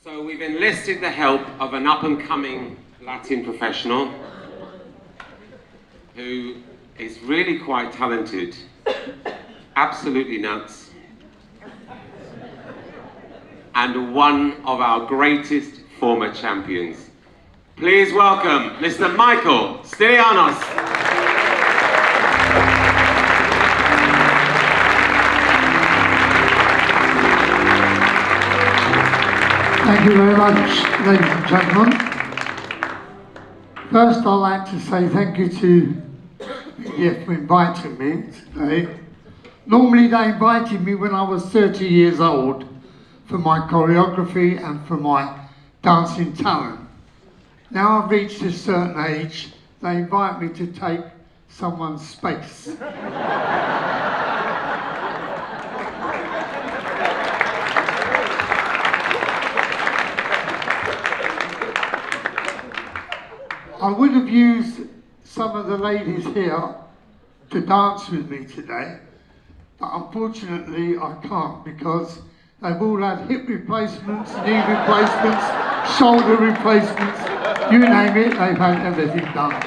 So we've enlisted the help of an up-and-coming Latin professional who is really quite talented, absolutely nuts, and one of our greatest former champions. Please welcome Mr. Michael Stylianos. Thank you very much, ladies and gentlemen. First, I'd like to say thank you to BDF for inviting me today. Normally, they invited me when I was 30 years old for my choreography and for my dancing talent. Now I've reached a certain age, they invite me to take someone's space. I would have used some of the ladies here to dance with me today, but unfortunately I can't because they've all had hip replacements, knee replacements, shoulder replacements, you name it, they've had everything done.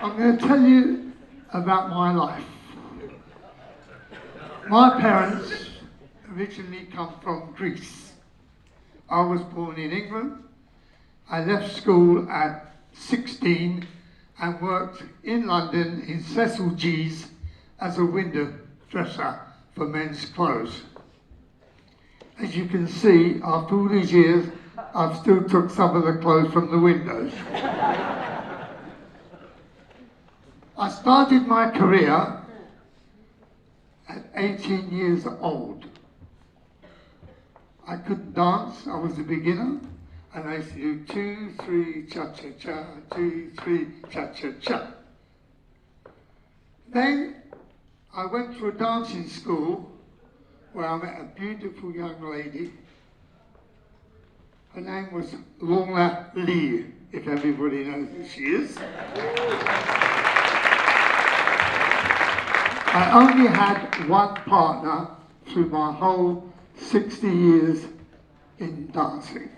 I'm going to tell you about my life. My parents originally come from Greece. I was born in England. I left school at 16 and worked in London in Cecil G's as a window dresser for men's clothes. As you can see, after all these years, I've still took some of the clothes from the windows. I started my career at 18 years old. I couldn't dance, I was a beginner. And I used to do 2, 3, cha-cha-cha, 2, 3, cha-cha-cha. Then I went to a dancing school where I met a beautiful young lady. Her name was Lorna Lee, if everybody knows who she is. I only had one partner through my whole 60 years in dancing.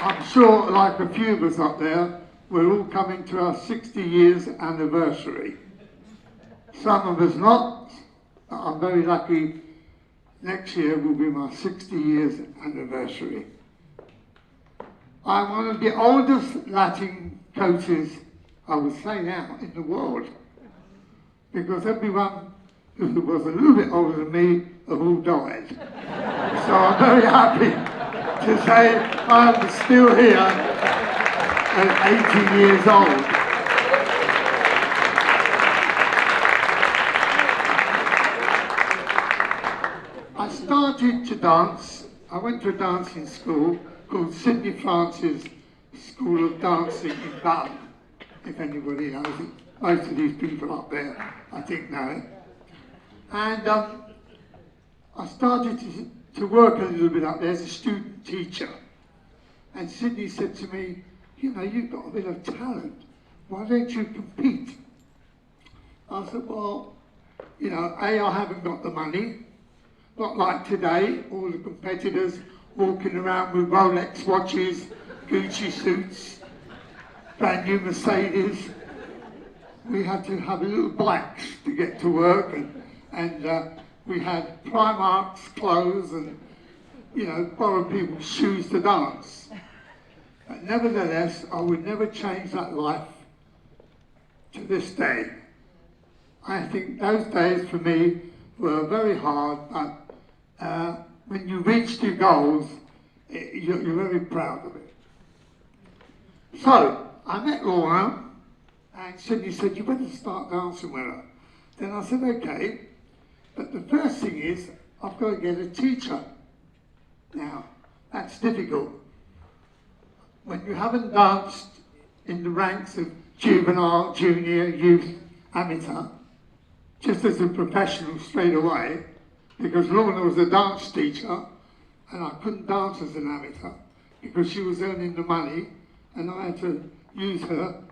I'm sure, like a few of us up there, we're all coming to our 60 years anniversary. Some of us not. I'm very lucky. Next year will be my 60 years anniversary. I'm one of the oldest Latin coaches, I would say now, in the world. Because everyone who was a little bit older than me have all died. So I'm very happy to say I'm still here at 80 years old. I started to dance. I went to a dancing school called Sidney Francis School of Dancing in Ballroom, if anybody knows it. Most of these people up there, I think, know it. And I started to work a little bit up there as a student teacher. And Sidney said to me, you know, you've got a bit of talent. Why don't you compete? I said, well, you know, A, I haven't got the money. Not like today, all the competitors walking around with Rolex watches, Gucci suits, brand new Mercedes. We had to have little bikes to get to work, and we had Primark's clothes and, you know, borrow people's shoes to dance. But nevertheless, I would never change that life to this day. I think those days for me were very hard, but when you reach your goals, you're very proud of it. So, I met Laura, and Sidney said, you better start dancing with her. Then I said, okay, but the first thing is, I've got to get a teacher. Now, that's difficult. When you haven't danced in the ranks of juvenile, junior, youth, amateur, just as a professional straight away, because Lorna was a dance teacher, and I couldn't dance as an amateur, because she was earning the money, and I had to use her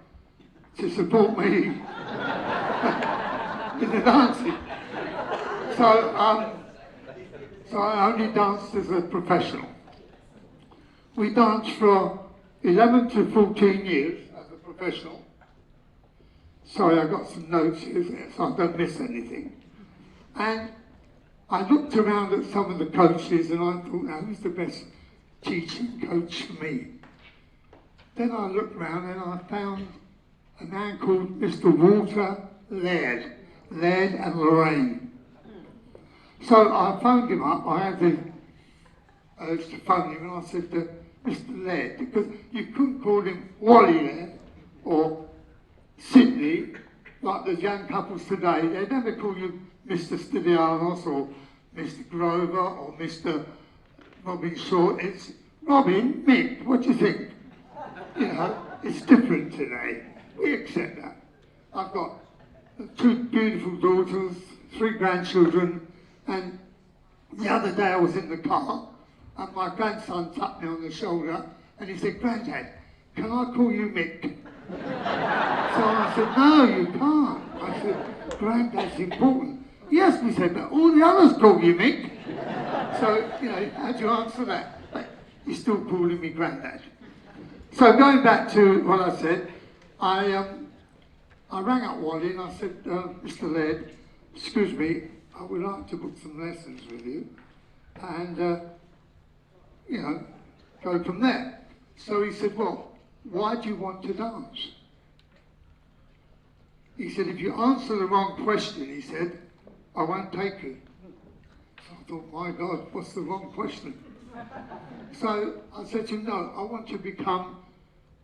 to support me. in the dancing. So, so I only danced as a professional. We danced for 11 to 14 years as a professional. Sorry, I got some notes here so I don't miss anything. And I looked around at some of the coaches and I thought, now who's the best teaching coach for me? Then I looked around and I found a man called Mr. Walter Laird and Lorraine. So I phoned him up, I had the urge to phone him and I said to Mr. Laird, because you couldn't call him Wally Laird or Sydney, like the young couples today. They never call you Mr. Stylianos or Mr. Grover or Mr. Robin Short. It's Robin, Mick, what do you think? You know, it's different today. We accept that. I've got 2 beautiful daughters, 3 grandchildren, and the other day I was in the car and my grandson tapped me on the shoulder and he said, "Granddad, can I call you Mick?" So I said, "No, you can't." I said, "Granddad's important." "Yes," he said, "but all the others call you Mick." So, you know, how do you answer that? But he's still calling me Granddad. So going back to what I said, I rang up Wally and I said, "Mr. Laird, excuse me, I would like to book some lessons with you and, you know, go from there." So he said, "Well, why do you want to dance?" He said, "If you answer the wrong question," he said, "I won't take you." So I thought, my God, what's the wrong question? So I said to him, "No, I want to become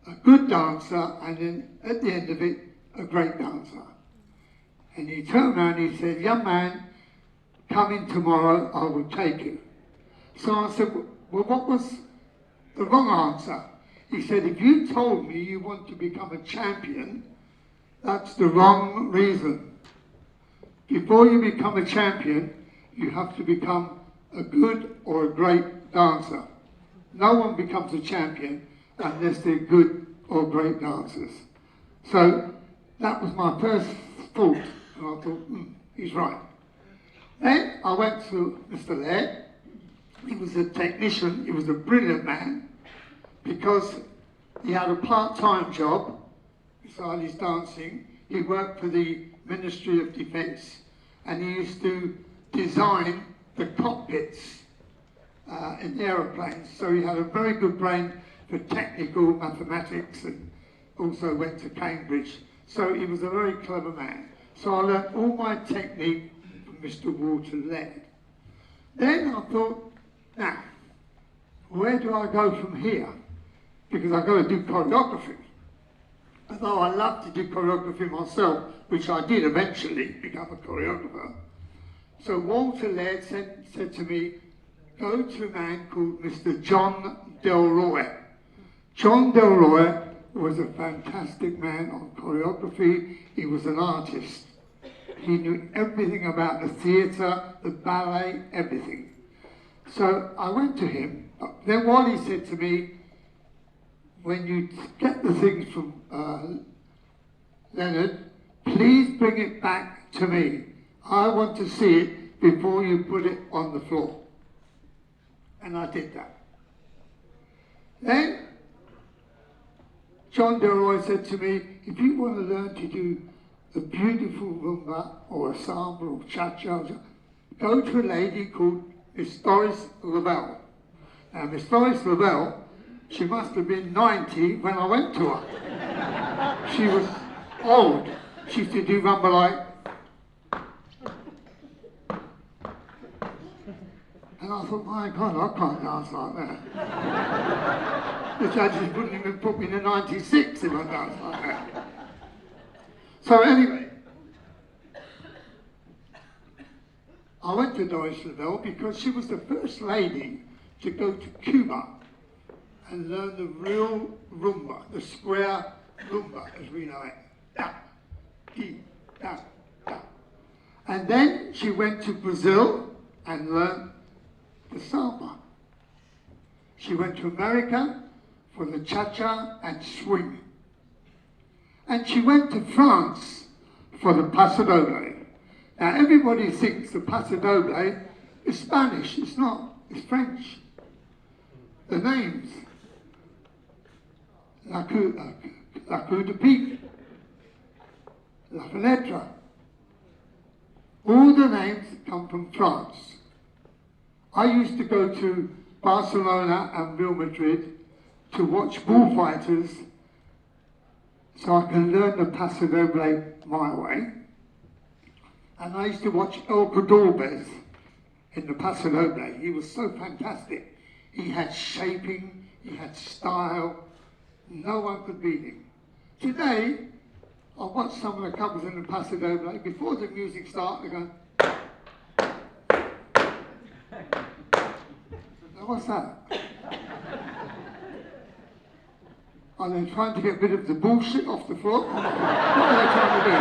a good dancer and then at the end of it, a great dancer." And he turned around and he said, "Young man, come in tomorrow, I will take you." So I said, "Well, what was the wrong answer?" He said, "If you told me you want to become a champion, that's the wrong reason. Before you become a champion, you have to become a good or a great dancer. No one becomes a champion unless they're good or great dancers." So that was my first thought, and I thought, he's right. Then I went to Mr. Laird. He was a technician, he was a brilliant man, because he had a part-time job beside his dancing. He worked for the Ministry of Defence and he used to design the cockpits in aeroplanes. So he had a very good brain for technical mathematics and also went to Cambridge. So he was a very clever man. So I learned all my technique from Mr. Walter Laird. Then I thought, now, where do I go from here? Because I've got to do choreography. Although I love to do choreography myself, which I did eventually become a choreographer. So Walter Laird said to me, "Go to a man called Mr. John Delroy." John Delroy was a fantastic man on choreography. He was an artist. He knew everything about the theatre, the ballet, everything. So I went to him. Then Wally said to me, "When you get the things from Leonard, please bring it back to me. I want to see it before you put it on the floor." And I did that. Then John Delroy said to me, "If you want to learn to do a beautiful rumba or a samba or cha-cha, go to a lady called Miss Doris Lavelle." Now, Miss Doris Lavelle, she must have been 90 when I went to her. She was old. She used to do rumba like. And I thought, my God, I can't dance like that. The judges wouldn't even put me in a 96 if I danced like that. So anyway, I went to Doris Lavelle because she was the first lady to go to Cuba and learn the real rumba, the square rumba as we know it. Da, dee, da, da. And then she went to Brazil and learned the samba. She went to America for the cha-cha and swing. And she went to France for the paso doble. Now everybody thinks the Paso Doble is Spanish. It's not. It's French. The names. La Coup de Pique, La Fenêtre. All the names come from France. I used to go to Barcelona and Real Madrid to watch bullfighters so I can learn the Paso Doble my way. And I used to watch El Cordobés in the Paso Doble. He was so fantastic. He had shaping, he had style. No one could beat him. Today, I watch some of the couples in the Paso Doble. Before the music starts, they go, what's that? Are they trying to get rid of the bullshit off the floor? What are they trying to do?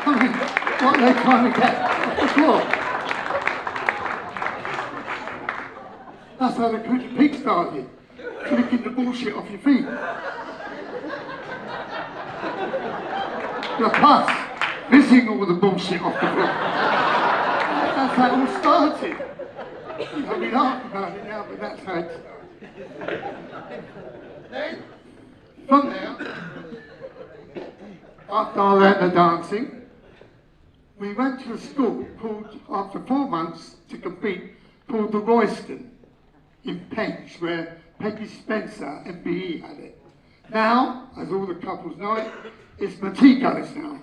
I mean, what are they trying to get off the floor? That's how the Coup de Pique started. Flicking the bullshit off your feet. The pus, missing all the bullshit off the floor. That's how it all started. You know, we laugh about it now, but that's how it started. Then, from there, after I learned the dancing, we went to a school called, after 4 months to compete, called the Royston in Penge, where Peggy Spencer, MBE, had it. Now, as all the couples know it, it's Matico's now.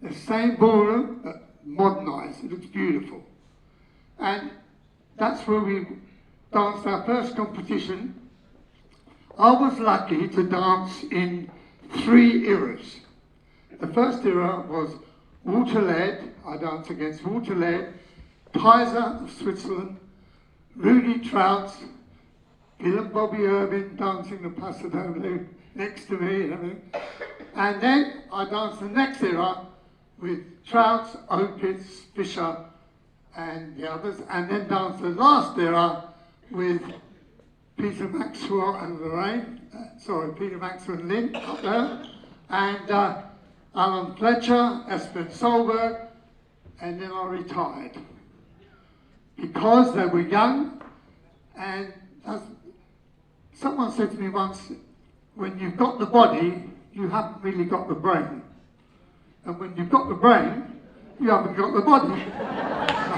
The same ballroom, but modernised. It looks beautiful. And that's where we danced our first competition. I was lucky to dance in 3 eras. The first era was Walter Led. I danced against Walter Led, Kaiser of Switzerland, Rudy Trout, Bill and Bobby Irvin dancing the Paso Doble next to me and everything. And then I danced the next era with Trout, Opitz, Fisher and the others, and then danced the last era with Peter Maxwell and Lorraine, Peter Maxwell and Lynn up there, and Alan Fletcher, Espen Solberg, and then I retired. Because they were young, and someone said to me once, when you've got the body, you haven't really got the brain. And when you've got the brain, you haven't got the body.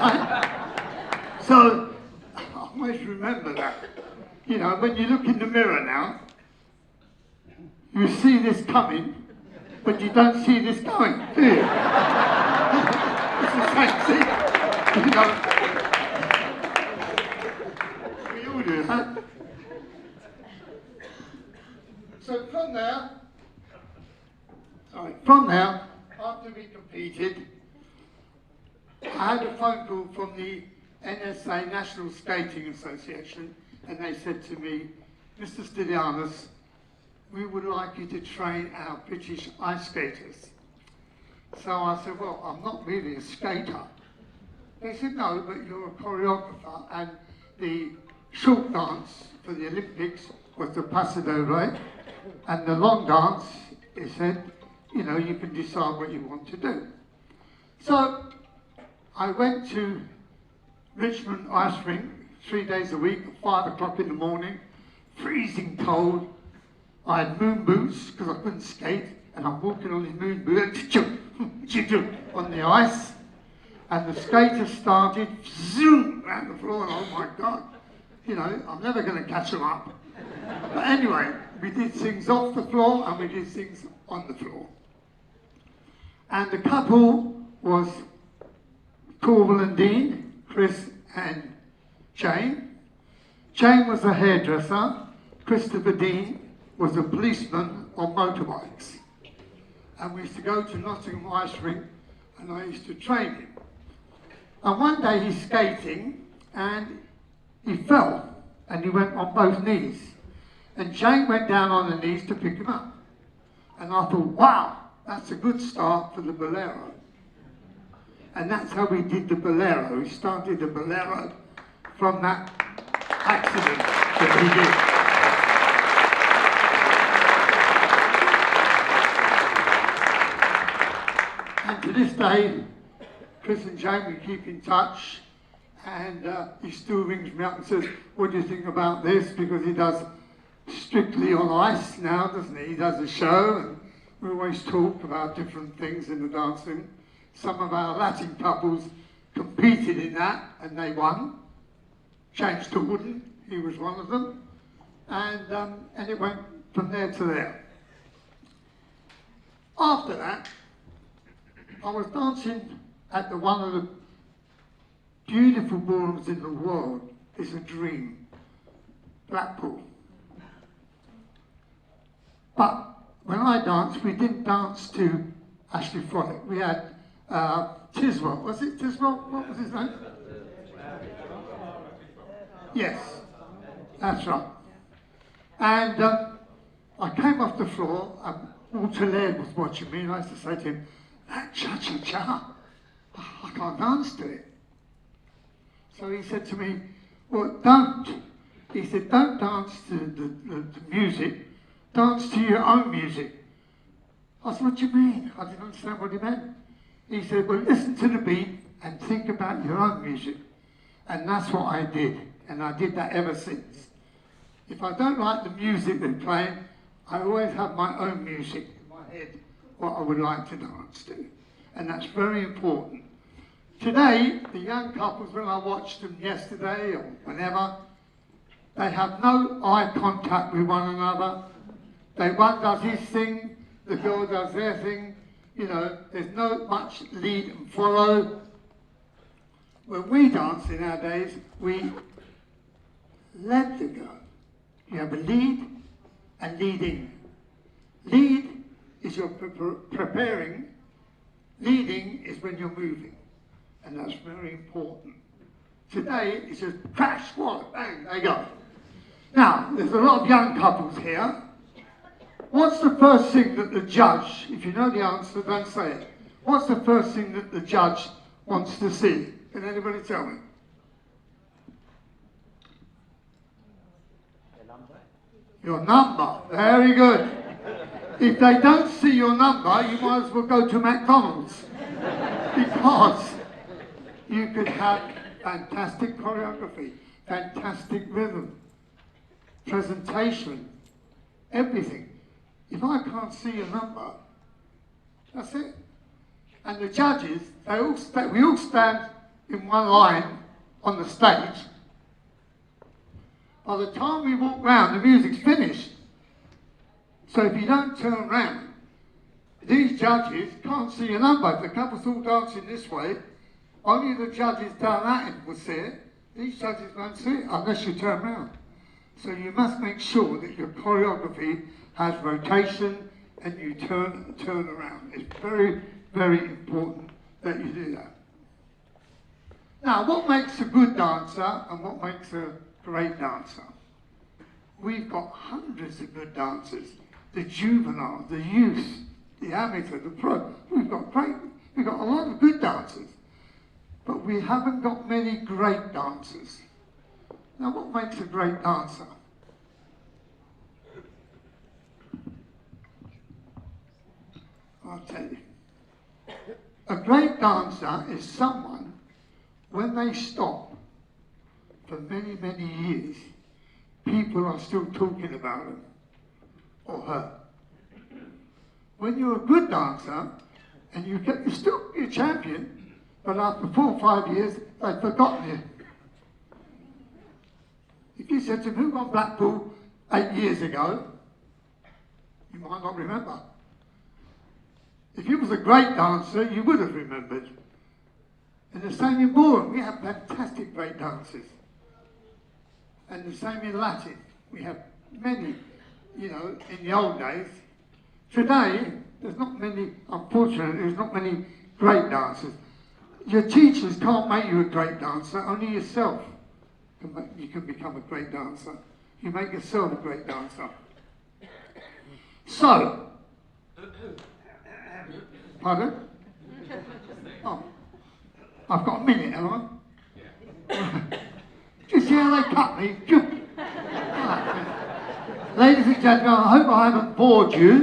Right? So, I always remember that. You know, when you look in the mirror now, you see this coming, but you don't see this going, do you? It's the same thing. You know, we all do that. So from there, after we competed, I had a phone call from the NSA, National Skating Association, and they said to me, Mr. Stylianos, we would like you to train our British ice skaters. So I said, well, I'm not really a skater. They said, no, but you're a choreographer, and the short dance for the Olympics was the Paso Doble, and the long dance, he said, you know, you can decide what you want to do. So I went to Richmond Ice Rink 3 days a week at 5 o'clock in the morning, freezing cold. I had moon boots because I couldn't skate, and I'm walking on these moon boots on the ice, and the skaters started zoom around the floor, and oh my God, you know, I'm never going to catch them up. But anyway, we did things off the floor and we did things on the floor. And the couple was Corval and Dean, Chris and Jane. Jane was a hairdresser. Christopher Dean was a policeman on motorbikes. And we used to go to Nottingham Ice Rink and I used to train him. And one day he's skating and he fell and he went on both knees. And Jane went down on the knees to pick him up. And I thought, wow, that's a good start for the Bolero. And that's how we did the Bolero. We started the Bolero from that accident that And to this day, Chris and Jane, we keep in touch, and he still rings me up and says, what do you think about this? Because he does Strictly on Ice now, doesn't he? He does a show, and we always talk about different things in the dancing. Some of our Latin couples competed in that, and they won. James Wooden, he was one of them, and it went from there to there. After that, I was dancing at one of the beautiful ballrooms in the world. It's a dream, Blackpool. But when I danced, we didn't dance to Ashley Frolic. We had Tiswell. Was it Tiswell? What was his name? Yes, that's right. And I came off the floor, and Walter Laird was watching me, and I used to say to him, that cha-cha-cha, I can't dance to it. So he said to me, well, don't. He said, don't dance to the music, dance to your own music. I said, what do you mean? I didn't understand what he meant. He said, well, listen to the beat and think about your own music. And that's what I did, and I did that ever since. If I don't like the music they're playing, I always have my own music in my head, what I would like to dance to. And that's very important. Today, the young couples, when I watched them yesterday or whenever, they have no eye contact with one another. One does his thing, the girl does their thing. You know, there's no much lead and follow. When we dance in our days, we led the girl. You have a lead and leading. Lead is you're preparing. Leading is when you're moving. And that's very important. Today, it's just crash, swallow, bang, there you go. Now, there's a lot of young couples here. What's the first thing that the judge, if you know the answer, don't say it. What's the first thing that the judge wants to see? Can anybody tell me? Your number. Very good. If they don't see your number, you might as well go to McDonald's. Because you could have fantastic choreography, fantastic rhythm, presentation, everything. If I can't see your number, that's it. And the judges, we all stand in one line on the stage. By the time we walk round, the music's finished. So if you don't turn round, these judges can't see your number. If the couple's all dancing this way, only the judges down that end will see it. These judges won't see it unless you turn round. So you must make sure that your choreography has rotation and you turn around. It's very, very important that you do that. Now, what makes a good dancer and what makes a great dancer? We've got hundreds of good dancers. The juvenile, the youth, the amateur, the pro. We've got a lot of good dancers. But we haven't got many great dancers. Now, what makes a great dancer? I'll tell you. A great dancer is someone, when they stop for many, many years, people are still talking about them or her. When you're a good dancer and you're still a champion, but after 4 or 5 years, they've forgotten you. If you said to me, who won Blackpool 8 years ago, you might not remember. If you was a great dancer, you would have remembered. And the same in ballroom, we have fantastic great dancers. And the same in Latin, we have many, you know, in the old days. Today, there's not many, unfortunately, there's not many great dancers. Your teachers can't make you a great dancer, only yourself you can become a great dancer. You make yourself a great dancer. So, pardon? Oh, I've got a minute, have I? Do you see how they cut me? Ladies and gentlemen, I hope I haven't bored you,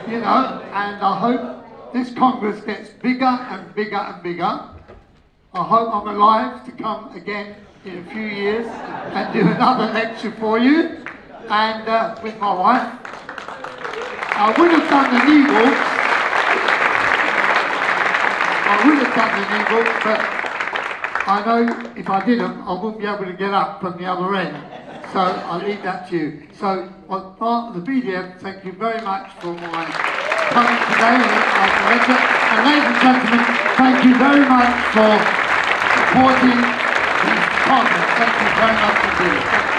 you know, and I hope this Congress gets bigger and bigger and bigger. I hope I'm alive to come again in a few years and do another lecture for you, and with my wife. I would have done the knee walks. But I know if I didn't, I wouldn't be able to get up from the other end. So I'll leave that to you. So on part of the BDF, thank you very much for my coming today as a lecture. And ladies and gentlemen, thank you very much for supporting the conference. Thank you very much indeed.